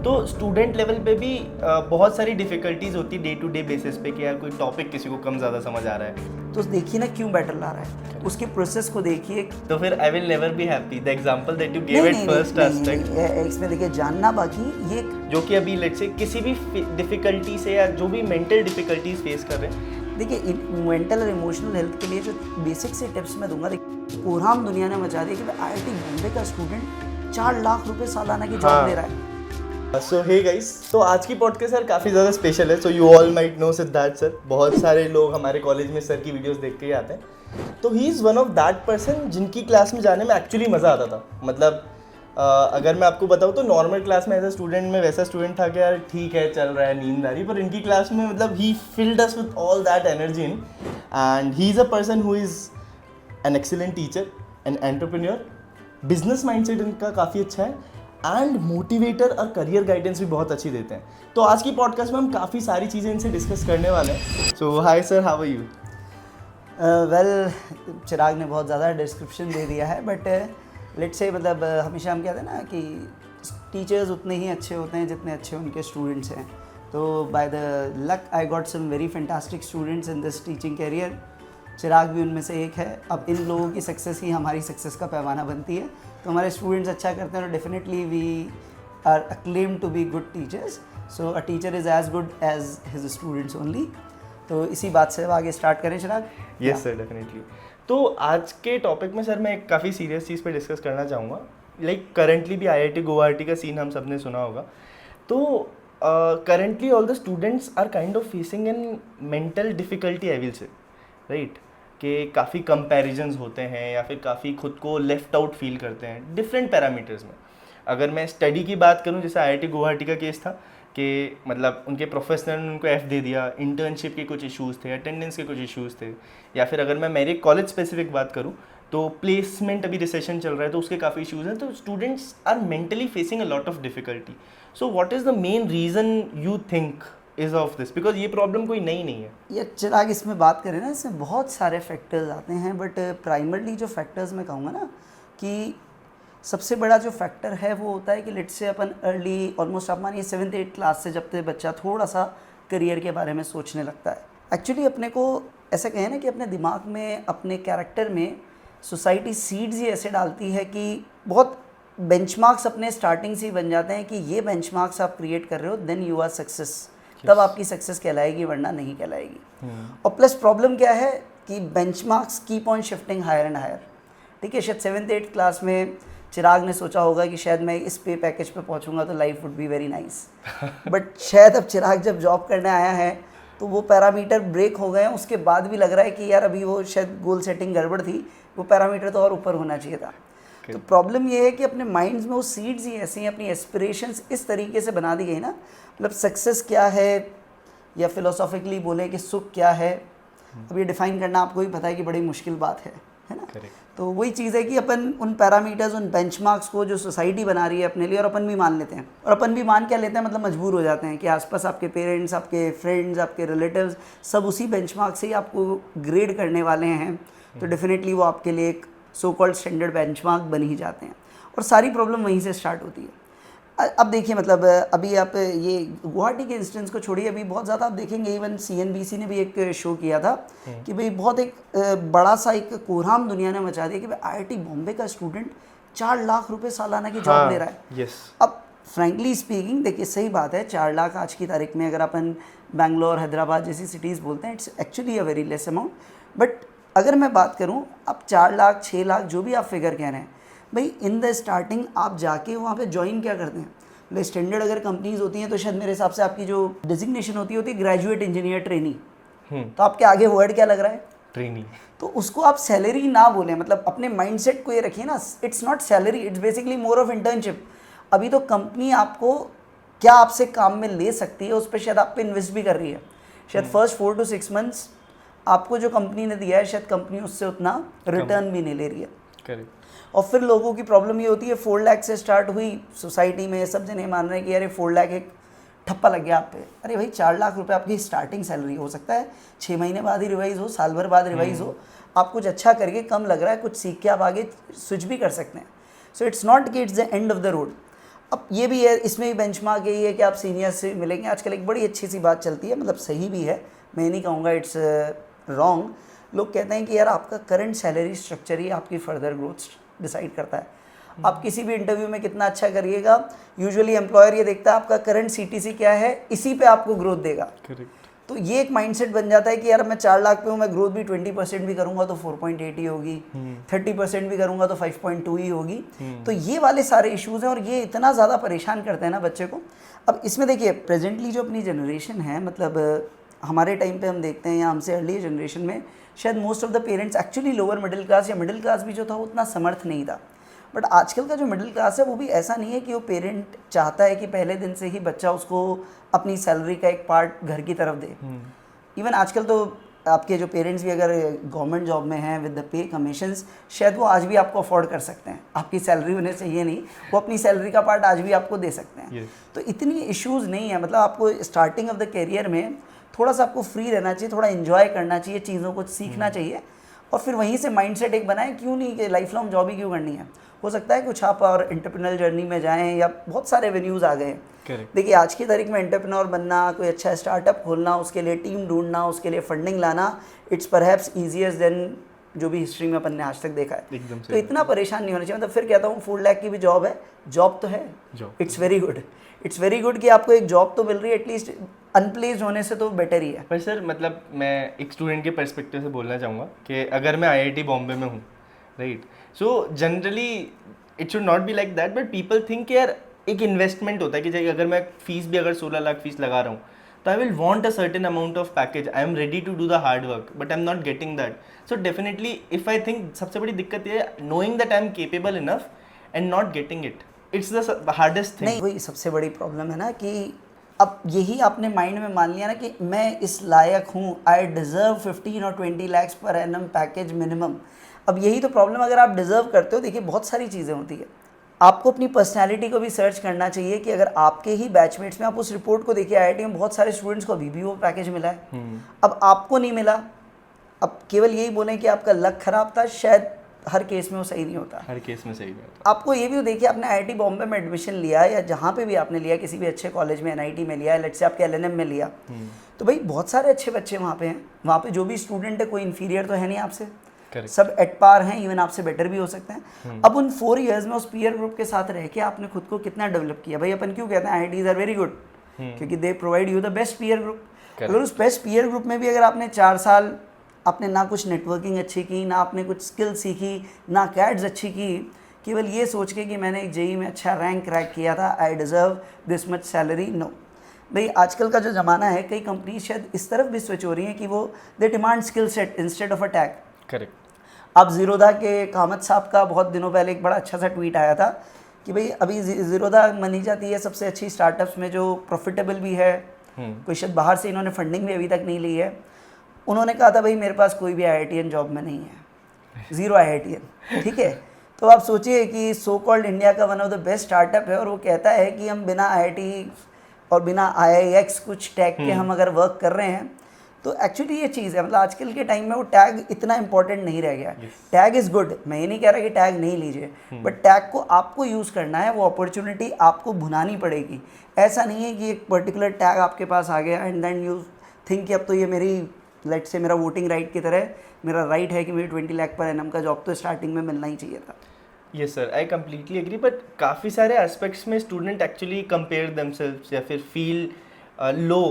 तो student level पे भी बहुत सारी डिफ़िकल्टीज़ होती डे टू डे बेसिस पे कि यार कोई टॉपिक किसी को कम ज़्यादा समझ आ रहा है, तो देखिए ना क्यों बेटर ला रहा है, उसके प्रोसेस को देखिए। तो फिर I will never be happy. The example that you give at first aspect, इसमें देखिए जानना बाकी ये जो कि अभी लेट्स से किसी भी डिफ़िकल्टी से या जो भी मेंटल डिफ़िकल्टीज फेस कर रहे हैं, देखिए मेंटल और इमोशनल हेल्थ के लिए जो बेसिक से टिप्स मैं दूंगा, देखिए कोहराम दुनिया ने मचा दिया कि IIT बॉम्बे का स्टूडेंट 4 लाख रुपए सालाना की जॉब ले रहा है। सो हे गाइस, तो आज की पॉडकास्ट सर काफ़ी ज़्यादा स्पेशल है। So you all might know Siddharth sir, बहुत सारे लोग हमारे कॉलेज में सर की वीडियोस देख के ही आते हैं। तो he is one of that person जिनकी क्लास में जाने में एक्चुअली मज़ा आता था। मतलब अगर मैं आपको बताऊँ तो नॉर्मल क्लास में एज अ स्टूडेंट में वैसा स्टूडेंट था कि यार ठीक है चल रहा है, नींद आ रही, पर इनकी क्लास में मतलब he filled us with all that energy in, and he is a person who is an excellent teacher, an entrepreneur, business mindset इनका काफ़ी अच्छा है, एंड मोटिवेटर और करियर गाइडेंस भी बहुत अच्छी देते हैं। तो आज की पॉडकास्ट में हम काफ़ी सारी चीज़ें इनसे डिस्कस करने वाले हैं। So hi sir, how are you? Well, Chirag ने बहुत ज़्यादा डिस्क्रिप्शन दे दिया है, बट लेट्स से मतलब हमेशा हम कहते हैं ना कि टीचर्स उतने ही अच्छे होते हैं जितने अच्छे उनके स्टूडेंट्स हैं। तो by the luck I got some very fantastic students in this teaching career. Chirag भी उनमें से एक है। अब इन लोगों की सक्सेस ही हमारी सक्सेस का पैमाना बनती है। तो हमारे स्टूडेंट्स अच्छा करते हैं तो definitely we are acclaimed to be good teachers. So a teacher is as good as his students only. तो इसी बात से आगे स्टार्ट करें चिराग? Yes sir, definitely. तो आज के टॉपिक में सर मैं एक काफ़ी सीरियस चीज़ पे डिस्कस करना चाहूँगा। लाइक करंटली भी IIT गुवाहाटी का सीन हम सब ने सुना होगा। तो currently all the students are kind of facing an mental difficulty, I will say, right, कि काफ़ी कंपैरिजन्स होते हैं या फिर काफ़ी खुद को लेफ्ट आउट फील करते हैं डिफरेंट पैरामीटर्स में। अगर मैं स्टडी की बात करूं, जैसे IIT गुवाहाटी का केस था कि मतलब उनके प्रोफेसर ने उनको F दे दिया, इंटर्नशिप के कुछ इश्यूज़ थे, अटेंडेंस के कुछ इश्यूज़ थे, या फिर अगर मैं मेरे कॉलेज स्पेसिफिक बात करूं तो प्लेसमेंट अभी रिसेशन चल रहा है तो उसके काफ़ी इश्यूज़ हैं। तो students are mentally facing a lot of difficulty. So what is the main reason you think is of this? Because ये प्रॉब्लम कोई नई नहीं है। ये चिराग इसमें बात करें ना, इसमें बहुत सारे फैक्टर्स आते हैं, बट प्राइमरली जो फैक्टर्स मैं कहूँगा ना कि सबसे बड़ा जो फैक्टर है वो होता है कि let's say upon early almost आप मानिए 7th-8th क्लास से जब तक बच्चा थोड़ा सा करियर के बारे में सोचने लगता है, एक्चुअली अपने को ऐसा कहें ना कि अपने दिमाग में, अपने कैरेक्टर में सोसाइटी सीड्स ही ऐसे डालती है कि बहुत बेंचमार्क्स अपने स्टार्टिंग से ही बन जाते हैं कि ये बेंचमार्क्स आप क्रिएट कर रहे हो देन यू आर सक्सेस, तब आपकी सक्सेस कहलाएगी वरना नहीं कहलाएगी। और प्लस प्रॉब्लम क्या है कि benchmarks keep on shifting higher and higher. ठीक है, शायद 7th-8th क्लास में चिराग ने सोचा होगा कि शायद मैं इस पे पैकेज पे पहुंचूंगा तो life would be very nice, but शायद अब चिराग जब जॉब करने आया है तो वो पैरामीटर ब्रेक हो गए हैं, उसके बाद भी लग रहा है कि यार अभी वो शायद गोल सेटिंग गड़बड़ थी, वो पैरामीटर तो और ऊपर होना चाहिए था। तो प्रॉब्लम ये है कि अपने माइंड्स में वो सीड्स ही ऐसी हैं, अपनी एस्पिरेशंस इस तरीके से बना दी गई ना, मतलब सक्सेस क्या है या फिलोसॉफिकली बोले कि सुख क्या है, अब ये डिफाइन करना आपको भी पता है कि बड़ी मुश्किल बात है ना। तो वही चीज़ है कि अपन उन पैरामीटर्स, उन बेंचमार्क्स को जो सोसाइटी बना रही है अपने लिए, और अपन भी मान लेते हैं, और अपन भी मान क्या लेते हैं, मतलब मजबूर हो जाते हैं कि आसपास आपके पेरेंट्स, आपके फ्रेंड्स, आपके रिलेटिव्स सब उसी बेंचमार्क से ही आपको ग्रेड करने वाले हैं, तो डेफिनेटली वो आपके लिए एक सो कॉल्ड स्टैंडर्ड बेंचमार्क बन ही जाते हैं, और सारी प्रॉब्लम वहीं से स्टार्ट होती है। अब देखिए मतलब अभी आप ये गुवाहाटी के इंस्टेंस को छोड़िए, अभी बहुत ज़्यादा आप देखेंगे, इवन CNBC ने भी एक शो किया था कि भाई बहुत एक बड़ा सा एक कोहराम दुनिया ने मचा दिया कि भाई IIT बॉम्बे का स्टूडेंट 4 लाख रुपए सालाना की जॉब ले रहा है। yes. अब फ्रैंकली स्पीकिंग देखिए सही बात है, 4 लाख आज की तारीख में अगर अपन बैंगलोर, हैदराबाद जैसी सिटीज़ बोलते हैं, it's actually a very less amount, but अगर मैं बात करूँ अब 4 लाख 6 लाख जो भी आप फिगर कह रहे हैं, भाई इन द स्टार्टिंग आप जाके वहाँ पे ज्वाइन क्या करते हैं, मतलब स्टैंडर्ड अगर कंपनीज होती हैं तो शायद मेरे हिसाब से आपकी जो डिजिग्नेशन होती है ग्रेजुएट इंजीनियर ट्रेनी, तो आपके आगे वर्ड क्या लग रहा है, ट्रेनी। तो उसको आप सैलरी ना बोलें, मतलब अपने माइंडसेट को ये रखिए ना, it's not salary, it's basically more of internship. अभी तो कंपनी आपको क्या आपसे काम में ले सकती है उस पर शायद आप पे इन्वेस्ट भी कर रही है, शायद फर्स्ट 4 to 6 months आपको जो कंपनी ने दिया है शायद कंपनी उससे उतना रिटर्न भी नहीं ले रही है। करेक्ट। और फिर लोगों की प्रॉब्लम ये होती है 4 लाख से स्टार्ट हुई सोसाइटी में, सब जने मान रहे हैं कि अरे 4 लाख एक ठप्पा लग गया आप पे, अरे भाई 4 लाख रुपए आपकी स्टार्टिंग सैलरी हो सकता है 6 महीने बाद ही रिवाइज हो, साल भर बाद रिवाइज हो, आप कुछ अच्छा करके कम लग रहा है, कुछ सीख के आप आगे स्विच भी कर सकते हैं। सो इट्स नॉट कि it's the end of the road. अब ये भी है, इसमें भी बेंचमार्क यही है कि आप सीनियर से मिलेंगे। आजकल एक बड़ी अच्छी सी बात चलती है, मतलब सही भी है, मैं नहीं कहूँगा इट्स रॉन्ग। लोग कहते हैं कि यार आपका करंट सैलरी स्ट्रक्चर ही आपकी फर्दर ग्रोथ डिसाइड करता है। आप किसी भी इंटरव्यू में कितना अच्छा करिएगा, यूजुअली एम्प्लॉयर ये देखता है आपका करंट सीटीसी क्या है, इसी पे आपको ग्रोथ देगा। करेक्ट। तो ये एक माइंडसेट बन जाता है कि यार मैं 4 लाख पे हूँ, मैं ग्रोथ भी 20% भी करूँगा तो 4.8 ही होगी, 30% भी करूँगा तो 5.2 ही होगी। तो ये वाले सारे इश्यूज़ हैं और ये इतना ज़्यादा परेशान करते हैं ना बच्चे को। अब इसमें देखिए प्रेजेंटली जो अपनी जनरेशन है, मतलब हमारे टाइम पे हम देखते हैं या हमसे अर्ली जनरेशन में शायद most of the parents actually lower middle class या मिडिल क्लास भी जो था वो उतना समर्थ नहीं था। बट आजकल का जो मिडिल क्लास है वो भी ऐसा नहीं है कि वो पेरेंट चाहता है कि पहले दिन से ही बच्चा उसको अपनी सैलरी का एक पार्ट घर की तरफ दे। इवन आजकल तो आपके जो पेरेंट्स भी अगर गवर्नमेंट जॉब में हैं विद द पे कमीशंस, शायद वो आज भी आपको अफोर्ड कर सकते हैं। आपकी सैलरी उन्हें चाहिए नहीं, वो अपनी सैलरी का पार्ट आज भी आपको दे सकते हैं। तो इतनी इश्यूज़ नहीं है। मतलब आपको स्टार्टिंग ऑफ द करियर में थोड़ा सा आपको फ्री रहना चाहिए, थोड़ा इन्जॉय करना चाहिए, चीज़ों को सीखना चाहिए और फिर वहीं से माइंडसेट एक बनाएं, क्यों नहीं कि लाइफ लॉन्ग जॉब ही क्यों करनी है। हो सकता है कुछ आप और एंटरप्रेन्योर जर्नी में जाएं, या बहुत सारे वेन्यूज़ आ गए हैं। देखिए आज की तारीख में एंटरप्रेन्योर बनना, कोई अच्छा स्टार्टअप खोलना, उसके लिए टीम ढूंढना, उसके लिए फंडिंग लाना, इट्स परहैप्स ईजियर देन जो भी हिस्ट्री में अपन ने आज तक देखा है। तो इतना परेशान नहीं होना चाहिए। मतलब फिर कहता हूँ 4 लाख की भी जॉब है, जॉब तो है, it's very good, it's very good कि आपको एक जॉब तो मिल रही है, एटलीस्ट अनप्लेस्ड होने से तो बेटर ही है। पर सर मतलब मैं एक स्टूडेंट के पर्सपेक्टिव से बोलना चाहूँगा कि अगर मैं आईआईटी बॉम्बे में हूँ, right, so generally it should not be like that, but people think यार एक इन्वेस्टमेंट होता है कि जैसे अगर मैं फीस भी अगर 16 लाख फीस लगा रहा हूँ तो I will want a certain amount of package, I am ready to do the hard work but I am not getting that. So definitely if I think सबसे बड़ी दिक्कत ये है knowing that I am capable enough and not getting it, it's the hardest thing. नहीं, वही सबसे बड़ी problem है ना कि अब यही आपने माइंड में मान लिया ना कि मैं इस लायक हूँ, आई डिज़र्व 15 और 20 lakh per annum package minimum. अब यही तो प्रॉब्लम, अगर आप डिज़र्व करते हो, देखिए बहुत सारी चीज़ें होती है। आपको अपनी पर्सनैलिटी को भी सर्च करना चाहिए कि अगर आपके ही बैचमेट्स में, आप उस रिपोर्ट को देखिए, आईआईटी में बहुत सारे स्टूडेंट्स को अभी भी वो पैकेज मिला है, अब आपको नहीं मिला। अब केवल यही बोलें कि आपका लक खराब था, शायद हर केस में वो सही नहीं होता। हर केस में सही नहीं होता। आपको ये भी तो देखिए, आपने आईआईटी बॉम्बे में एडमिशन लिया या जहाँ पे भी आपने लिया, किसी भी अच्छे कॉलेज में, एनआईटी में लिया, लेट्स से आपके एलएनएम में लिया, तो भाई बहुत सारे अच्छे बच्चे वहाँ पे हैं। वहाँ पे जो भी स्टूडेंट है कोई इन्फीरियर तो है नहीं आपसे, सब एट पार हैं, इवन आपसे बेटर भी हो सकते हैं। अब उन 4 इयर्स में उस पीयर ग्रुप के साथ रह के आपने खुद को कितना डेवलप किया। भाई अपन क्यों कहते हैं आईआईटीज आर वेरी गुड, क्योंकि they provide you the best peer group. अगर उस बेस्ट पीयर ग्रुप में भी अगर आपने 4 साल आपने ना कुछ नेटवर्किंग अच्छी की, ना आपने कुछ स्किल सीखी, ना कैड्स अच्छी की, केवल ये सोच के कि मैंने एक जेई में अच्छा रैंक क्रैक किया था, I deserve this much salary, no. भाई आजकल का जो ज़माना है, कई कंपनी शायद इस तरफ भी स्विच हो रही हैं कि वो they demand skill set instead of a tag. Correct. अब ज़ीरोधा के कामत साहब का बहुत दिनों पहले एक बड़ा अच्छा सा ट्वीट आया था कि भाई अभी ज़ीरोधा मानी जाती है सबसे अच्छी स्टार्टअप्स में जो प्रॉफिटेबल भी है, कोई शायद बाहर से इन्होंने फंडिंग भी अभी तक नहीं ली है। उन्होंने कहा था भाई मेरे पास कोई भी आईआईटीएन जॉब में नहीं है, 0 आईआईटीएन, ठीक है। तो आप सोचिए कि सो कॉल्ड इंडिया का one of the best startup है और वो कहता है कि हम बिना आईआईटी और बिना आईआईएक्स कुछ टैग के हम अगर वर्क कर रहे हैं, तो एक्चुअली ये चीज़ है। मतलब आजकल के टाइम में वो टैग इतना इंपॉर्टेंट नहीं रह गया। टैग इज़ गुड, मैं ये नहीं कह रहा कि टैग नहीं लीजिए, बट टैग को आपको यूज़ करना है, वो अपॉर्चुनिटी आपको भुनानी पड़ेगी। ऐसा नहीं है कि एक पर्टिकुलर टैग आपके पास आ गया एंड देन यू थिंक कि अब तो ये मेरी, लेट्स से मेरा वोटिंग राइट की तरह मेरा राइट है कि मेरी 20 लाख पर एनम का जॉब तो स्टार्टिंग में मिलना ही चाहिए था। Yes sir, I completely agree, but काफ़ी सारे एस्पेक्ट्स में स्टूडेंट एक्चुअली कंपेयर देमसेल्व्स या फिर feel low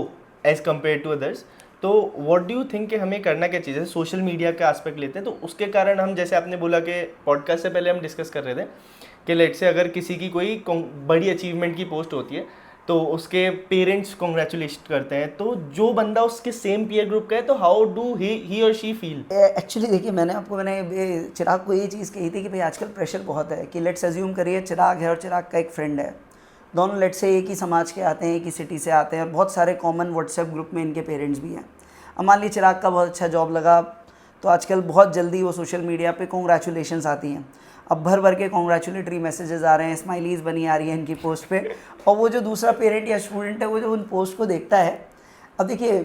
as compare to others. तो व्हाट डू यू थिंक कि हमें करना क्या चाहिए? सोशल मीडिया का एस्पेक्ट लेते हैं तो उसके कारण हम, जैसे आपने बोला कि पॉडकास्ट से पहले हम डिस्कस कर रहे थे कि लेट्स से अगर किसी की कोई बड़ी अचीवमेंट की पोस्ट होती है तो उसके पेरेंट्स कॉन्ग्रेचुलेशन करते हैं, तो जो बंदा उसके सेम पीयर ग्रुप का है तो हाउ डू ही और शी फील? एक्चुअली देखिए मैंने चिराग को ये चीज़ कही थी कि भाई आजकल प्रेशर बहुत है कि लेट्स अज्यूम करिए चिराग है और चिराग का एक फ्रेंड है, दोनों लेट्स से एक ही समाज के आते हैं, एक ही सिटी से आते हैं और बहुत सारे कॉमन व्हाट्सएप ग्रुप में इनके पेरेंट्स भी हैं। अब मान लीजिए चिराग का बहुत अच्छा जॉब लगा तो आजकल बहुत जल्दी वो सोशल मीडिया पे कॉन्ग्रेचुलेशंस आती हैं। अब भर भर के कॉन्ग्रेचुलेटरी मैसेजेस आ रहे हैं, स्माइलीज़ बनी आ रही है इनकी पोस्ट पे, और वो जो दूसरा पेरेंट या स्टूडेंट है वो जो उन पोस्ट को देखता है, अब देखिए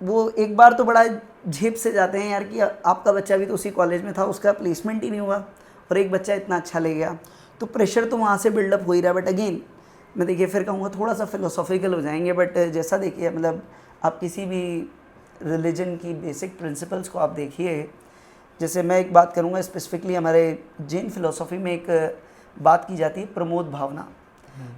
वो एक बार तो बड़ा झेप से जाते हैं यार कि आपका बच्चा भी तो उसी कॉलेज में था, उसका प्लेसमेंट ही नहीं हुआ और एक बच्चा इतना अच्छा ले गया। तो प्रेशर तो वहाँ से बिल्डअप हो ही रहा है। बट अगेन मैं देखिए फिर कहूँगा थोड़ा सा फिलोसॉफिकल हो जाएंगे, बट जैसा देखिए मतलब आप किसी भी रिलीजन की बेसिक प्रिंसिपल्स को आप देखिए, जैसे मैं एक बात करूँगा स्पेसिफिकली हमारे जैन फिलोसॉफी में एक बात की जाती है प्रमोद भावना।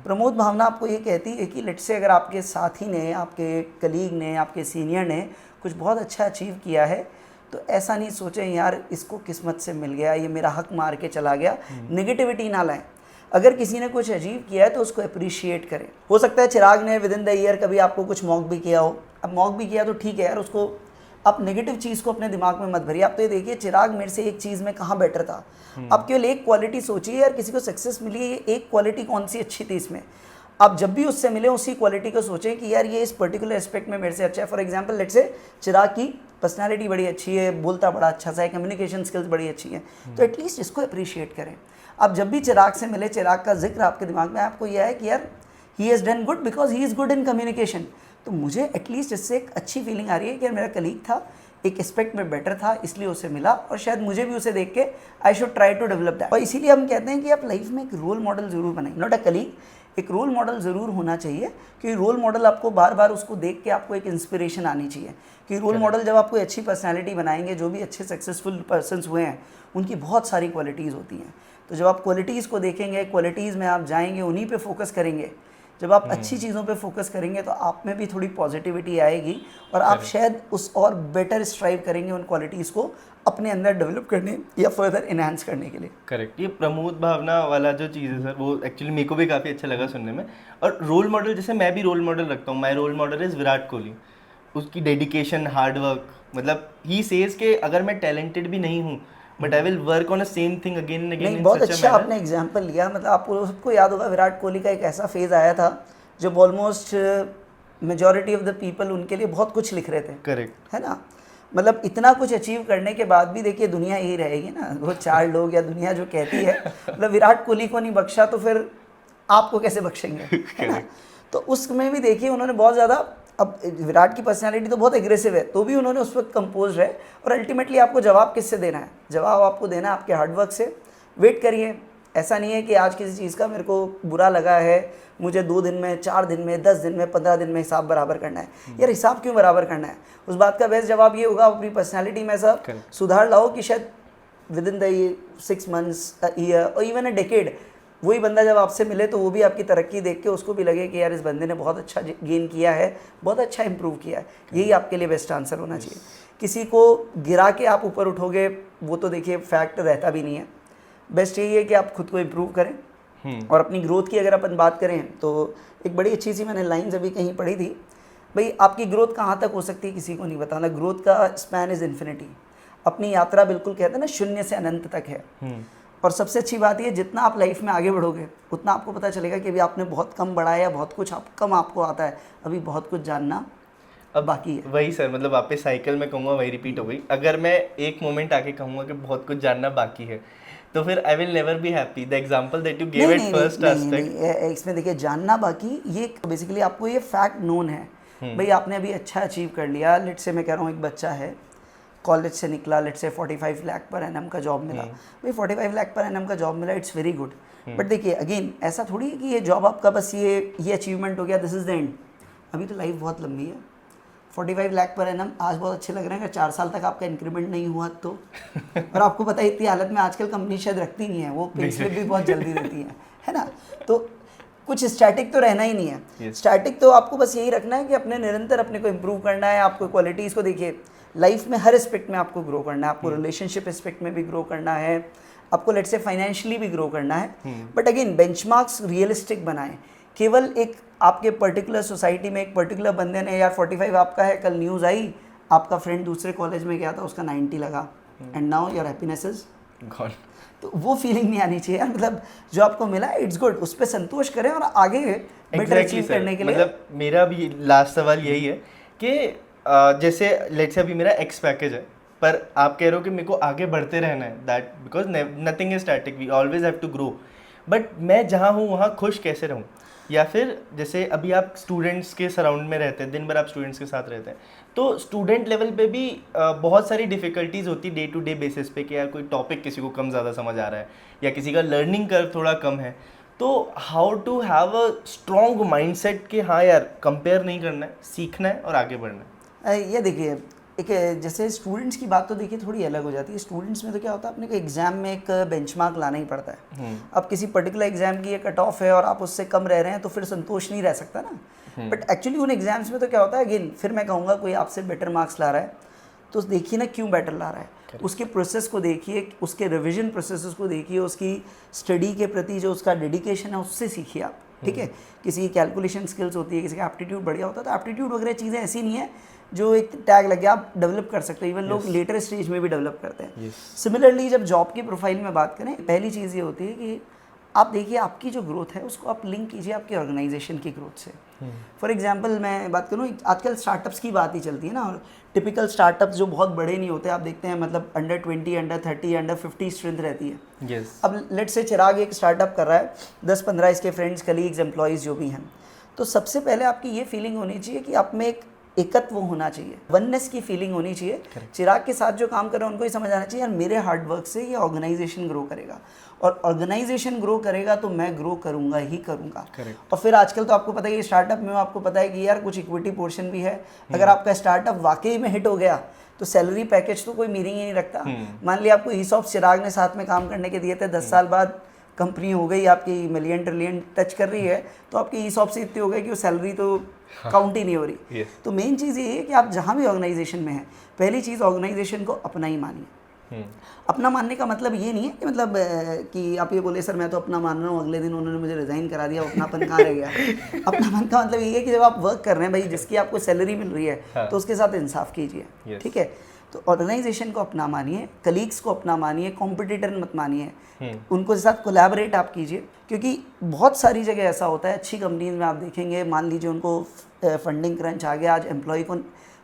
प्रमोद भावना आपको ये कहती है कि लेट से अगर आपके साथी ने, आपके कलीग ने, आपके सीनियर ने कुछ बहुत अच्छा अचीव किया है, तो ऐसा नहीं सोचें यार इसको किस्मत से मिल गया, ये मेरा हक मार के चला गया, नेगेटिविटी ना लाएं। अगर किसी ने कुछ अचीव किया है तो उसको अप्रिशिएट करें। हो सकता है चिराग ने विद इन द ईयर कभी आपको कुछ मॉक भी किया हो, अब मॉक भी किया तो ठीक है यार, उसको आप नेगेटिव चीज़ को अपने दिमाग में मत भरिए। आप तो ये देखिए चिराग मेरे से एक चीज़ में कहाँ बेटर था, आप केवल एक क्वालिटी सोचिए यार, किसी को सक्सेस मिली है, ये एक क्वालिटी कौन सी अच्छी थी इसमें। आप जब भी उससे मिले उसी क्वालिटी को सोचें कि यार ये इस पर्टिकुलर एस्पेक्ट में मेरे से अच्छा है। फॉर एग्जांपल लेट्स से चिराग की पर्सनालिटी बड़ी अच्छी है, बोलता बड़ा अच्छा सा है, कम्युनिकेशन स्किल्स बड़ी अच्छी है, तो एटलीस्ट इसको अप्रिशिएट करें। आप जब भी चिराग से मिले, चिराग का जिक्र आपके दिमाग में, आपको यह है कि यार he has done good because he is good in communication, तो मुझे एटलीस्ट इससे एक अच्छी फीलिंग आ रही है कि यार मेरा कलीग था, एक एस्पेक्ट में बेटर था, इसलिए उसे मिला, और शायद मुझे भी उसे देख के I should try to develop that. और इसीलिए हम कहते हैं कि आप लाइफ में एक रोल मॉडल ज़रूर बनाएं, नॉट अ कलीग, एक रोल मॉडल ज़रूर होना चाहिए, क्योंकि रोल मॉडल आपको बार बार उसको देख के आपको एक इंस्पिरेशन आनी चाहिए। कि रोल मॉडल जब आपको अच्छी पर्सनैलिटी बनाएंगे, जो भी अच्छे सक्सेसफुल पर्सन्स हुए हैं उनकी बहुत सारी क्वालिटीज़ होती हैं, तो जब आप क्वालिटीज़ को देखेंगे, क्वालिटीज़ में आप जाएंगे, उन्हीं पे फोकस करेंगे, जब आप अच्छी चीज़ों पे फोकस करेंगे तो आप में भी थोड़ी पॉजिटिविटी आएगी और आप शायद उस और बेटर स्ट्राइव करेंगे उन क्वालिटीज़ को अपने अंदर डेवलप करने या फर्दर इन्हांस करने के लिए। करेक्ट, ये प्रमोद भावना वाला जो चीज़ है सर, वो एक्चुअली मेरे को भी काफ़ी अच्छा लगा सुनने में। और रोल मॉडल, जैसे मैं भी रोल मॉडल रखता हूँ, my role model is Virat Kohli. उसकी डेडिकेशन, हार्ड वर्क, मतलब ही सेज के अगर मैं टैलेंटेड भी नहीं हूँ but I will work on a same thing again and again. नहीं, बहुत अच्छा आपने एग्जांपल लिया। मतलब आपको सबको याद होगा विराट कोहली का एक ऐसा फेज़ आया था जब almost majority of the people उनके लिए बहुत कुछ लिख रहे थे, करेक्ट है ना। मतलब इतना कुछ अचीव करने के बाद भी देखिए दुनिया यही रहेगी ना, वो चार लोग या दुनिया जो कहती है, मतलब विराट कोहली को नहीं बख्शा तो फिर आपको कैसे बख्शेंगे, है ना। तो उसमें भी देखिए उन्होंने बहुत ज़्यादा, अब विराट की पर्सनालिटी तो बहुत एग्रेसिव है, तो भी उन्होंने उस वक्त कंपोज रहे। और अल्टीमेटली आपको जवाब किससे देना है, जवाब आपको देना है आपके हार्डवर्क से। वेट करिए, ऐसा नहीं है कि आज किसी चीज़ का मेरे को बुरा लगा है, मुझे 2 दिन में, 4 दिन में, 10 दिन में, 15 दिन में हिसाब बराबर करना है। यार हिसाब क्यों बराबर करना है, उस बात का बेस्ट जवाब ये होगा अपनी पर्सनैलिटी में ऐसा सुधार लाओ कि शायद with in the 6 months, year और इवन अ डेकेड वही बंदा जब आपसे मिले तो वो भी आपकी तरक्की देख के उसको भी लगे कि यार इस बंदे ने बहुत अच्छा गेन किया है, बहुत अच्छा इंप्रूव किया है। यही आपके लिए बेस्ट आंसर होना चाहिए। किसी को गिरा के आप ऊपर उठोगे वो तो देखिए फैक्ट रहता भी नहीं है। बेस्ट यही है कि आप खुद को इम्प्रूव करें। और अपनी ग्रोथ की अगर अपन बात करें तो एक बड़ी अच्छी सी मैंने लाइन्स अभी कहीं पढ़ी थी, भाई आपकी ग्रोथ कहाँ तक हो सकती है किसी को नहीं बताना, ग्रोथ का स्पैन इज़ इन्फिनिटी। अपनी यात्रा बिल्कुल कहते हैं ना शून्य से अनंत तक है। और सबसे अच्छी बात ये, जितना आप लाइफ में आगे बढ़ोगे उतना आपको पता चलेगा कि अभी आपने बहुत कम बढ़ा है या बहुत कुछ कम आपको आता है, अभी बहुत कुछ जानना अब बाकी है। वही सर, मतलब वापस साइकिल में कहूँगा वही रिपीट हो गई। अगर मैं एक मोमेंट आके कहूँगा कि बहुत कुछ जानना बाकी है तो फिर I will never be happy. The example that you give at first aspect, इसमें देखिए जानना बाकी, ये बेसिकली आपको ये फैक्ट नोन है। भाई आपने अभी अच्छा अचीव कर लिया, लेट से मैं कह रहा हूँ एक बच्चा है कॉलेज से निकला, लेट से 45 लाख पर एनम का जॉब मिला। भाई 45 लाख पर एनम का जॉब मिला, इट्स वेरी गुड। बट देखिए अगेन ऐसा थोड़ी है कि ये जॉब आपका बस ये अचीवमेंट हो गया, दिस इज़ द एंड। अभी तो लाइफ बहुत लंबी है। 45 लाख पर एनम आज बहुत अच्छे लग रहे हैं, अगर 4 साल तक आपका इंक्रीमेंट नहीं हुआ तो और आपको पता है इतनी हालत में आजकल कंपनी शायद रखती नहीं है, वो पे स्लिप भी बहुत जल्दी देती है ना। तो कुछ स्टैटिक तो रहना ही नहीं है। स्टैटिक तो आपको बस यही रखना है कि अपने निरंतर अपने को इम्प्रूव करना है। आपको क्वालिटीज़ को देखिए, लाइफ में हर एस्पेक्ट में आपको ग्रो करना है। आपको रिलेशनशिप एस्पेक्ट में भी ग्रो करना है, आपको लेट्स से फाइनेंशियली भी ग्रो करना है। बट अगेन बेंचमार्क्स रियलिस्टिक बनाएं। केवल एक आपके पर्टिकुलर सोसाइटी में एक पर्टिकुलर बंदे ने यार 45 आपका है, कल न्यूज़ आई आपका फ्रेंड दूसरे कॉलेज में गया था उसका 90 लगा and now your happiness is gone. तो वो फीलिंग नहीं आनी चाहिए यार। मतलब जो आपको मिला इट्स गुड, उस पर संतोष करें और आगे बेटर अचीव करने के लिए। मतलब मेरा भी लास्ट सवाल यही है कि जैसे लेट्स से अभी मेरा एक्स पैकेज है, पर आप कह रहे हो कि मेरे को आगे बढ़ते रहना है, that because nothing is static, we always have to grow. But मैं जहाँ हूँ वहाँ खुश कैसे रहूँ? या फिर जैसे अभी आप स्टूडेंट्स के सराउंड में रहते हैं, दिन भर आप स्टूडेंट्स के साथ रहते हैं, तो स्टूडेंट लेवल पे भी बहुत सारी डिफिकल्टीज होती डे टू डे बेसिस पे कि यार कोई टॉपिक किसी को कम ज़्यादा समझ आ रहा है या किसी का लर्निंग कर्व थोड़ा कम है, तो how to have a strong mindset कि हाँ यार कंपेयर नहीं करना है, सीखना है और आगे बढ़ना है। ये देखिए, एक जैसे स्टूडेंट्स की बात तो देखिए थोड़ी अलग हो जाती है। स्टूडेंट्स में तो क्या होता है, अपने को एग्जाम में एक बेंचमार्क लाना ही पड़ता है। अब किसी पर्टिकुलर एग्जाम की ये कट ऑफ है और आप उससे कम रह रहे हैं तो फिर संतोष नहीं रह सकता ना। बट एक्चुअली उन एग्जाम्स में तो क्या होता है, अगेन फिर मैं कहूँगा कोई आपसे बेटर मार्क्स ला रहा है तो देखिए ना क्यों बेटर ला रहा है, उसके प्रोसेस को देखिए, उसके रिविजन प्रोसेस को देखिए, उसकी स्टडी के प्रति जो उसका डेडिकेशन है उससे सीखिए आप, ठीक है। किसी की कैलकुलेशन स्किल्स होती है, किसी का एप्टीट्यूड बढ़िया होता है, तो एप्टीट्यूड वगैरह चीज़ें ऐसी नहीं है जो एक टैग लग गया आप डेवलप कर सकते हो, इवन लोग लेटर स्टेज में भी डेवलप करते हैं। सिमिलरली जब जॉब की प्रोफाइल में बात करें, पहली चीज़ ये होती है कि आप देखिए आपकी जो ग्रोथ है उसको आप लिंक कीजिए आपके ऑर्गेनाइजेशन की ग्रोथ से। फॉर एग्जांपल मैं बात करूँ, आजकल स्टार्टअप्स की बात ही चलती है ना, और टिपिकल स्टार्टअप्स जो बहुत बड़े नहीं होते, आप देखते हैं मतलब अंडर 20, अंडर 30, अंडर 50 स्ट्रेंथ रहती है। अब लेट्स से चिराग एक स्टार्टअप कर रहा है, 10-15 इसके फ्रेंड्स, कलीग्स, एम्प्लॉयज़ जो भी हैं, तो सबसे पहले आपकी ये फीलिंग होनी चाहिए कि आप में एक एकत्व होना चाहिए, वननेस की फीलिंग होनी चाहिए। चिराग के साथ जो काम कर रहे हैं उनको ही समझ आना चाहिए यार मेरे हार्ड वर्क से ये ऑर्गेनाइजेशन ग्रो करेगा, और ऑर्गेनाइजेशन ग्रो करेगा तो मैं ग्रो करूंगा ही करूंगा। और फिर आजकल तो आपको पता है कि स्टार्टअप में आपको पता है कि यार कुछ इक्विटी पोर्शन भी है। अगर आपका स्टार्टअप वाकई में हिट हो गया तो सैलरी पैकेज तो कोई मीनिंग ही नहीं रखता। मान लिया आपको ईसॉप चिराग ने साथ में काम करने के दिए थे, 10 साल बाद कंपनी हो गई आपकी मिलियन ट्रिलियन टच कर रही है, तो आपकी ईसॉप से इतनी हो गई कि वो सैलरी तो काउंट ही नहीं हो रही। तो मेन चीज़ ये है कि आप जहाँ भी ऑर्गेनाइजेशन में हैं, पहली चीज़ ऑर्गेनाइजेशन को अपना ही मानिए। अपना मानने का मतलब ये नहीं है कि मतलब कि आप ये बोले सर मैं तो अपना मान रहा हूँ, अगले दिन उन्होंने मुझे रिजाइन करा दिया, अपनापन कहाँ रह गया। अपना मन का मतलब ये है कि जब आप वर्क कर रहे हैं भाई, जिसकी आपको सैलरी मिल रही है तो उसके साथ इंसाफ कीजिए, ठीक है। तो ऑर्गेनाइजेशन को अपना मानिए, कलीग्स को अपना मानिए, कॉम्पिटिटर मत मानिए, उनको साथ कोलैबोरेट आप कीजिए। क्योंकि बहुत सारी जगह ऐसा होता है, अच्छी कंपनीज में आप देखेंगे, मान लीजिए उनको फंडिंग क्रंच आ गया, आज एम्प्लॉय को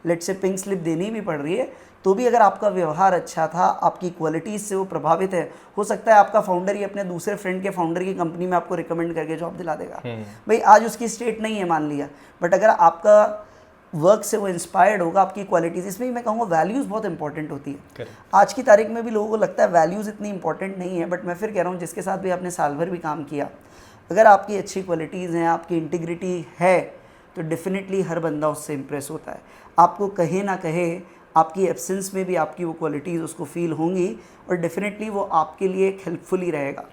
लेट से पिंक स्लिप देनी भी पड़ रही है, तो भी अगर आपका व्यवहार अच्छा था, आपकी क्वालिटीज़ से वो प्रभावित है, हो सकता है आपका फाउंडर ही अपने दूसरे फ्रेंड के फाउंडर की कंपनी में आपको रिकमेंड करके जॉब दिला देगा। भाई आज उसकी स्टेट नहीं है मान लिया, बट अगर आपका वर्क से वो इंस्पायर्ड होगा, आपकी क्वालिटीज़, इसमें भी मैं कहूँगा वैल्यूज़ बहुत इंपॉर्टेंट होती है। आज की तारीख में भी लोगों को लगता है वैल्यूज़ इतनी इंपॉर्टेंट नहीं है, बट मैं फिर कह रहा हूँ जिसके साथ भी आपने साल भर भी काम किया, अगर आपकी अच्छी क्वालिटीज़ हैं, आपकी इंटीग्रिटी है, तो डेफिनेटली हर बंदा उससे इम्प्रेस होता है। आपको कहे ना कहे, आपकी एब्सेंस में भी आपकी वो क्वालिटीज़ उसको फील होंगी, और डेफिनेटली वो आपके लिए एक हेल्पफुल ही रहेगा।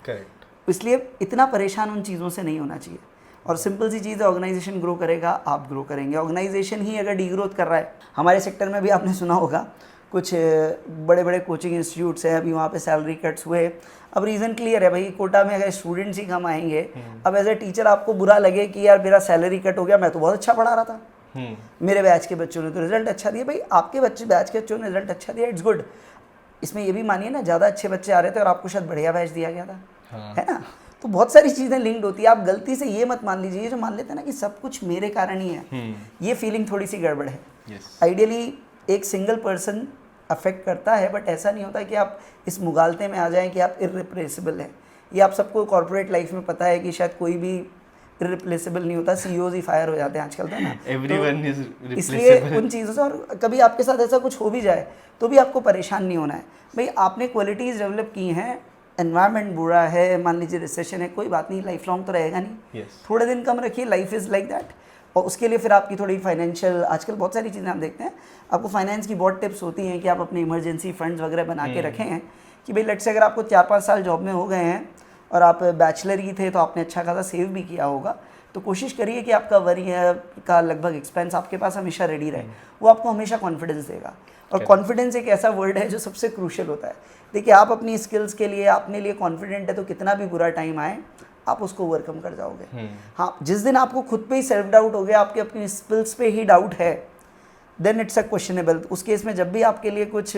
इसलिए इतना परेशान उन चीज़ों से नहीं होना चाहिए। और सिंपल सी चीज़ है, ऑर्गेनाइजेशन ग्रो करेगा, आप ग्रो करेंगे। ऑर्गेनाइजेशन ही अगर डीग्रोथ कर रहा है, हमारे सेक्टर में भी आपने सुना होगा कुछ बड़े बड़े कोचिंग इंस्टीट्यूट्स हैं, अभी वहाँ पे सैलरी कट्स हुए। अब रीज़न क्लियर है भाई, कोटा में अगर स्टूडेंट्स ही कम आएंगे, अब एज ए टीचर आपको बुरा लगे कि यार मेरा सैलरी कट हो गया, मैं तो बहुत अच्छा पढ़ा रहा था, मेरे बैच के बच्चों ने तो रिजल्ट अच्छा दिया। भाई आपके बैच के बच्चों ने रिजल्ट अच्छा दिया, इट्स गुड। इसमें ये भी मानिए ना, ज़्यादा अच्छे बच्चे आ रहे थे और आपको शायद बढ़िया बैच दिया गया था, है ना। तो बहुत सारी चीज़ें लिंक्ड होती है। आप गलती से ये मत मान लीजिए, जो मान लेते हैं ना कि सब कुछ मेरे कारण ही है, ये फीलिंग थोड़ी सी गड़बड़ है। आइडियली एक सिंगल पर्सन अफेक्ट करता है, बट ऐसा नहीं होता कि आप इस मुगालते में आ जाएं कि आप इर्रिप्लेसेबल हैं। ये आप सबको कॉर्पोरेट लाइफ में पता है कि शायद कोई भी इर्रिप्लेसेबल नहीं होता, सीईओज ही फायर हो जाते हैं आजकल, है ना। Everyone is replaceable। इसलिए उन चीज़ों से, और कभी आपके साथ ऐसा कुछ हो भी जाए तो भी आपको परेशान नहीं होना है। भाई आपने क्वालिटीज़ डेवलप की हैं, एनवायरनमेंट बुरा है, मान लीजिए रिसेशन है, कोई बात नहीं, लाइफ लॉन्ग तो रहेगा नहीं। थोड़े दिन कम रखिए, लाइफ इज़ लाइक दैट। और उसके लिए फिर आपकी थोड़ी फाइनेंशियल, आजकल बहुत सारी चीज़ें आप देखते हैं, आपको फाइनेंस की बहुत टिप्स होती हैं कि आप अपने इमरजेंसी फंड्स वगैरह बना के रखें हैं कि भाई लेट से अगर आपको 4-5 साल जॉब में हो गए हैं और आप बैचलर ही थे तो आपने अच्छा खासा सेव भी किया होगा, तो कोशिश करिए कि आपका 1 ईयर का लगभग एक्सपेंस आपके पास हमेशा रेडी रहे। वो आपको हमेशा कॉन्फिडेंस देगा, और कॉन्फिडेंस एक ऐसा वर्ड है जो सबसे क्रूशियल होता है। देखिए आप अपनी स्किल्स के लिए, अपने लिए कॉन्फिडेंट है तो कितना भी बुरा टाइम आए आप उसको ओवरकम कर जाओगे। हाँ, जिस दिन आपको खुद पे ही सेल्फ डाउट हो गया, आपके अपनी स्किल्स पे ही डाउट है, देन इट्स अ क्वेश्चनेबल। उस केस में जब भी आपके लिए कुछ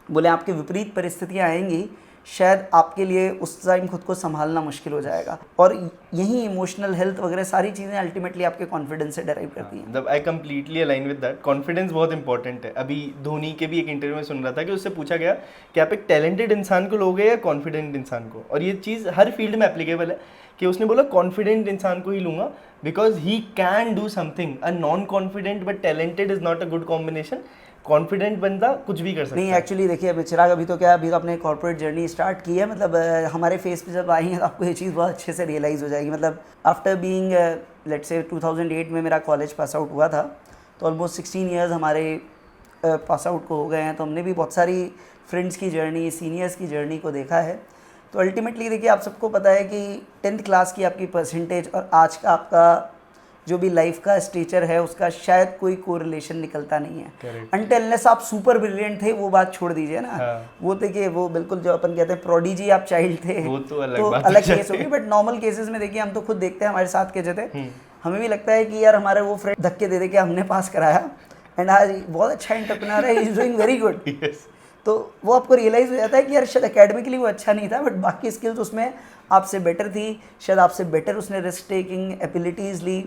बोले आपके विपरीत परिस्थितियाँ आएंगी, शायद आपके लिए उस टाइम खुद को संभालना मुश्किल हो जाएगा। और यही इमोशनल हेल्थ वगैरह सारी चीज़ें अल्टीमेटली आपके कॉन्फिडेंस से डराइव करती हैं। मतलब I completely align with that, confidence बहुत इंपॉर्टेंट है। अभी धोनी के भी एक इंटरव्यू में सुन रहा था कि उससे पूछा गया कि आप एक टैलेंटेड इंसान को लोगे या कॉन्फिडेंट इंसान को, और ये चीज़ हर फील्ड में एप्लीकेबल है कि उसने बोला कॉन्फिडेंट इंसान को ही लूंगा because he can do something. A non confident but talented is not a good combination. Confident बंदा कुछ भी कर सकता है। नहीं एक्चुअली देखिए अभी चिराग अभी तो अपने कॉर्पोरेट जर्नी स्टार्ट की है, मतलब हमारे फेस पे जब आई है तो आपको ये चीज़ बहुत अच्छे से रियलाइज़ हो जाएगी। मतलब आफ्टर बीइंग लेट्स से 2008 में मेरा कॉलेज पास आउट हुआ था, तो ऑलमोस्ट 16 इयर्स हमारे पास आउट को हो गए हैं। तो हमने भी बहुत सारी फ्रेंड्स की जर्नी, सीनियर्स की जर्नी को देखा है। तो अल्टीमेटली देखिए आप सबको पता है कि 10th क्लास की आपकी परसेंटेज और आज का आपका जो भी लाइफ का स्टेचर है उसका शायद कोई कोरिलेशन निकलता नहीं है। अनटिल अनलेस आप सुपर ब्रिलियंट थे, वो बात छोड़ दीजिए ना। हाँ। वो देखिए वो बिल्कुल जो अपन कहते हैं प्रोडिजी आप चाइल्ड थे, वो तो अलग केस होगी। बट नॉर्मल केसेस में देखिए हम तो खुद देखते हैं हमारे साथ के जो थे, हमें भी लगता है कि यार हमारे वो फ्रेंड धक्के दे के हमने पास कराया एंड आज बहुत अच्छा एंटरप्रेन्योर है, he is doing very good. तो वो आपको रियलाइज़ हो जाता है कि यार शायद एकेडमिकली वो अच्छा नहीं था बट बाकी स्किल्स उसमें आपसे बेटर थी, शायद आपसे बेटर उसने रिस्क टेकिंग एबिलिटीज़ ली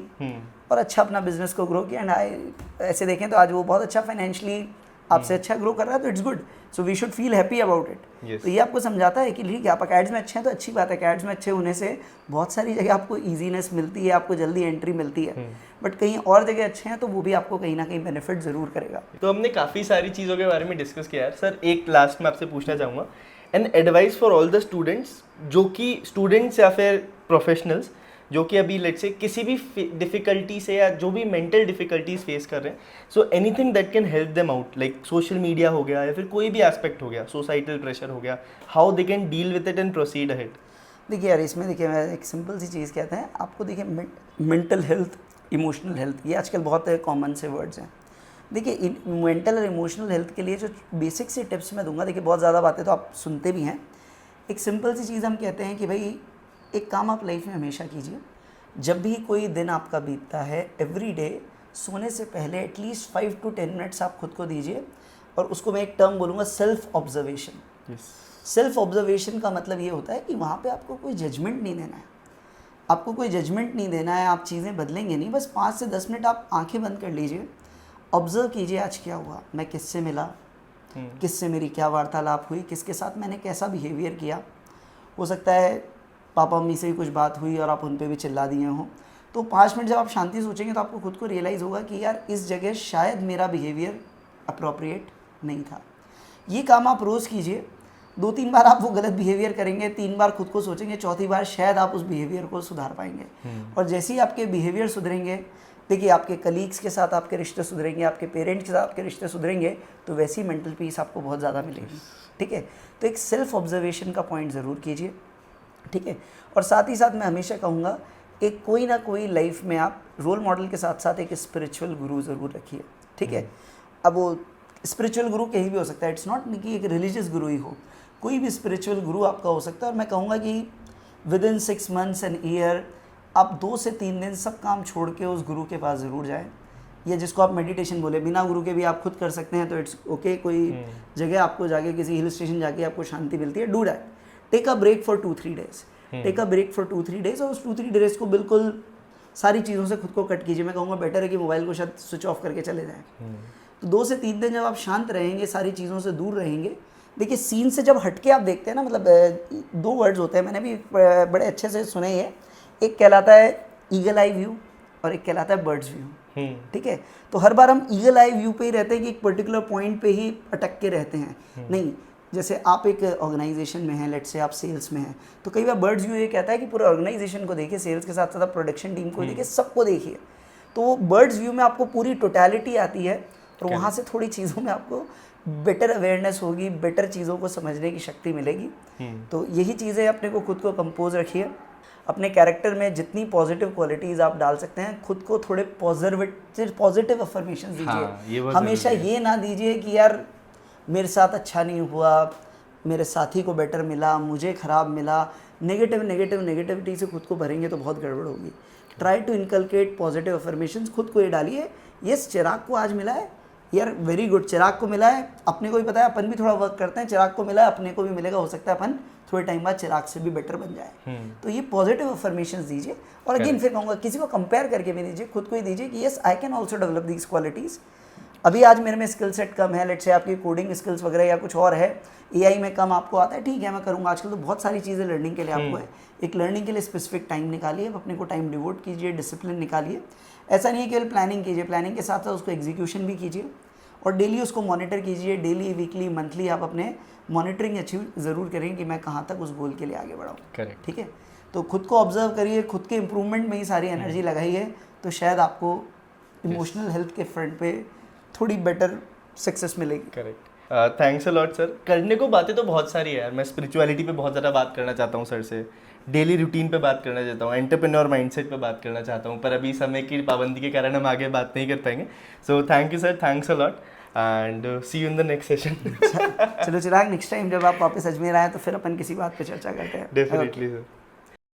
और अच्छा अपना बिजनेस को ग्रो किया। एंड ऐसे देखें तो आज वो बहुत अच्छा फाइनेंशियली आपसे अच्छा ग्रो कर रहा है, तो it's good. So we should feel happy about it. तो ये आपको समझाता है कि ठीक है आप अकेडमी में अच्छे हैं तो अच्छी बात है, अकेडमी में अच्छे होने से बहुत सारी जगह आपको ईजीनेस मिलती है, आपको जल्दी एंट्री मिलती है। बट कहीं और जगह अच्छे हैं तो वो भी आपको कहीं ना कहीं बेनिफिट ज़रूर करेगा। तो हमने काफ़ी सारी चीज़ों के बारे में डिस्कस किया है सर। एक लास्ट में आपसे पूछना चाहूँगा, an advice for all the students, जो कि स्टूडेंट्स या फिर प्रोफेशनल्स जो कि अभी लेट्स से किसी भी डिफ़िकल्टी से या जो भी मेंटल डिफ़िकल्टीज फेस कर रहे हैं, so anything that can help them out, like social media हो गया या फिर कोई भी एस्पेक्ट हो गया, सोसाइटल प्रेशर हो गया, how they can deal with it and proceed ahead. देखिए यार इसमें देखिए मैं एक सिंपल सी चीज़ कहते हैं आपको, देखिए मेंटल हेल्थ, इमोशनल हेल्थ, ये आजकल बहुत कॉमन से वर्ड्स हैं। देखिए मेंटल और इमोशनल हेल्थ के लिए जो बेसिक से टिप्स मैं दूंगा, देखिए बहुत ज़्यादा बातें तो आप सुनते भी हैं। एक सिंपल सी चीज़ हम कहते हैं कि भाई एक काम आप लाइफ में हमेशा कीजिए, जब भी कोई दिन आपका बीतता है एवरी डे सोने से पहले एटलीस्ट 5 to 10 मिनट्स आप खुद को दीजिए। और उसको मैं एक टर्म बोलूँगा सेल्फ ऑब्जर्वेशन। सेल्फ ऑब्जर्वेशन का मतलब ये होता है कि वहाँ पे आपको कोई जजमेंट नहीं देना है, आपको कोई जजमेंट नहीं देना है, आप चीज़ें बदलेंगे नहीं, बस 5 से 10 मिनट आप आंखें बंद कर लीजिए, ऑब्जर्व कीजिए आज क्या हुआ, मैं किससे मिला, किससे मेरी क्या वार्तालाप हुई, किसके साथ मैंने कैसा बिहेवियर किया। हो सकता है पापा मम्मी से भी कुछ बात हुई और आप उन पे भी चिल्ला दिए हों, तो 5 मिनट जब आप शांति सोचेंगे तो आपको खुद को रियलाइज़ होगा कि यार इस जगह शायद मेरा बिहेवियर अप्रोप्रिएट नहीं था। ये काम आप रोज़ कीजिए, 2-3 बार आप वो गलत बिहेवियर करेंगे, 3 बार खुद को सोचेंगे, चौथी बार शायद आप उस बिहेवियर को सुधार पाएंगे। और जैसे ही आपके बिहेवियर सुधरेंगे, देखिए आपके कलीग्स के साथ आपके रिश्ते सुधरेंगे, आपके पेरेंट्स के साथ आपके रिश्ते सुधरेंगे, तो वैसी मेंटल पीस आपको बहुत ज़्यादा मिलेगी। ठीक है, तो एक सेल्फ ऑब्जर्वेशन का पॉइंट ज़रूर कीजिए। ठीक है, और साथ ही साथ मैं हमेशा कहूँगा एक कोई ना कोई लाइफ में आप रोल मॉडल के साथ साथ एक स्पिरिचुअल गुरु ज़रूर रखिए। ठीक है, अब वो स्पिरिचुअल गुरु कहीं भी हो सकता है, इट्स नॉट कि एक रिलीजियस गुरु ही हो, कोई भी स्पिरिचुअल गुरु आपका हो सकता है। और मैं कहूँगा कि with in 6 months and year आप 2 से 3 दिन सब काम छोड़ के उस गुरु के पास ज़रूर जाएं, या जिसको आप मेडिटेशन बोले, बिना गुरु के भी आप खुद कर सकते हैं, तो इट्स ओके। कोई जगह आपको जाके किसी हिल स्टेशन जाके आपको शांति मिलती है, do that. Take a break for 2-3 days, take a break for 2-3 days, और उस 2-3 days को बिल्कुल सारी चीज़ों से खुद को कट कीजिए। मैं कहूँगा बेटर है कि मोबाइल को शायद स्विच ऑफ करके चले जाएँ। तो 2 से 3 दिन जब आप शांत रहेंगे, सारी चीज़ों से दूर रहेंगे, देखिए सीन से जब हटके आप देखते हैं ना, मतलब 2 वर्ड्स होते हैं, मैंने भी बड़े अच्छे से सुने ये, एक कहलाता है ईगल आई व्यू और एक कहलाता है बर्ड्स व्यू। ठीक है, तो हर बार हम ईगल आई व्यू पे ही रहते हैं कि एक पर्टिकुलर पॉइंट पे ही अटक के रहते हैं। नहीं, जैसे आप एक ऑर्गेनाइजेशन में हैं, लेट्स से आप सेल्स में हैं, तो कई बार बर्ड्स व्यू ये कहता है कि पूरे ऑर्गेनाइजेशन को देखिए, सेल्स के साथ साथ आप प्रोडक्शन टीम को देखिए, सबको देखिए। तो बर्ड्स व्यू में आपको पूरी टोटलिटी आती है और वहाँ से थोड़ी चीज़ों में आपको बेटर अवेयरनेस होगी, बेटर चीज़ों को समझने की शक्ति मिलेगी। तो यही चीज़ें अपने को खुद को कंपोज रखिए, अपने कैरेक्टर में जितनी पॉजिटिव क्वालिटीज़ आप डाल सकते हैं, खुद को थोड़े पॉजिटिव अफर्मेशन दीजिए। हमेशा ये ना दीजिए कि यार मेरे साथ अच्छा नहीं हुआ, मेरे साथी को बेटर मिला, मुझे ख़राब मिला। नेगेटिविटी से खुद को भरेंगे तो बहुत गड़बड़ होगी। Try to inculcate positive affirmations, खुद को ये डालिए, यस चिराग को आज मिला है, यार वेरी गुड, चिराग को मिला है, अपने को भी पता है, अपन भी थोड़ा वर्क करते हैं, चिराग को मिला है, अपने को भी मिलेगा, हो सकता है अपन थोड़े टाइम बाद चिराग से भी बेटर बन जाए। तो ये पॉजिटिव अफर्मेशंस दीजिए, और अगेन फिर कहूँगा किसी को कंपेयर करके भी दीजिए, खुद को ही दीजिए कि yes I can also develop these qualities. अभी आज मेरे में स्किल सेट कम है, लेट से आपकी कोडिंग स्किल्स वगैरह या कुछ और है, एआई में कम आपको आता है, ठीक है मैं करूँगा। आजकल तो बहुत सारी चीज़ें लर्निंग के लिए आपको है, एक लर्निंग के लिए स्पेसिफिक टाइम निकालिए, अपने को टाइम डिवोट कीजिए, डिसिप्लिन निकालिए। ऐसा नहीं है केवल प्लानिंग कीजिए, प्लानिंग के साथ साथ उसको एग्जीक्यूशन भी कीजिए, और डेली उसको मॉनिटर कीजिए, डेली वीकली मंथली आप अपने मॉनिटरिंग अचीव ज़रूर करें कि मैं कहाँ तक उस गोल के लिए आगे बढ़ाऊँ। करेक्ट। ठीक है, तो खुद को ऑब्जर्व करिए, खुद के इम्प्रूवमेंट में ही सारी एनर्जी लगाइए, तो शायद आपको इमोशनल हेल्थ के फ्रंट पे थोड़ी बेटर सक्सेस मिलेगी। Correct. Thanks a lot sir. करने को बातें तो बहुत सारी है यार, मैं स्पिरिचुअलिटी पे बहुत ज़्यादा बात करना चाहता हूँ सर से, डेली रूटीन पे बात करना चाहता हूँ, एंटरप्रेन्योर माइंडसेट पे बात करना चाहता हूँ, पर अभी समय की पाबंदी के कारण हम आगे बात नहीं कर पाएंगे। So thank you sir, thanks a lot, and see you in the next session. चलो चिराग, नेक्स्ट टाइम जब आप वापस अजमेर आए तो फिर अपन किसी बात पे चर्चा करते हैं। Definitely sir.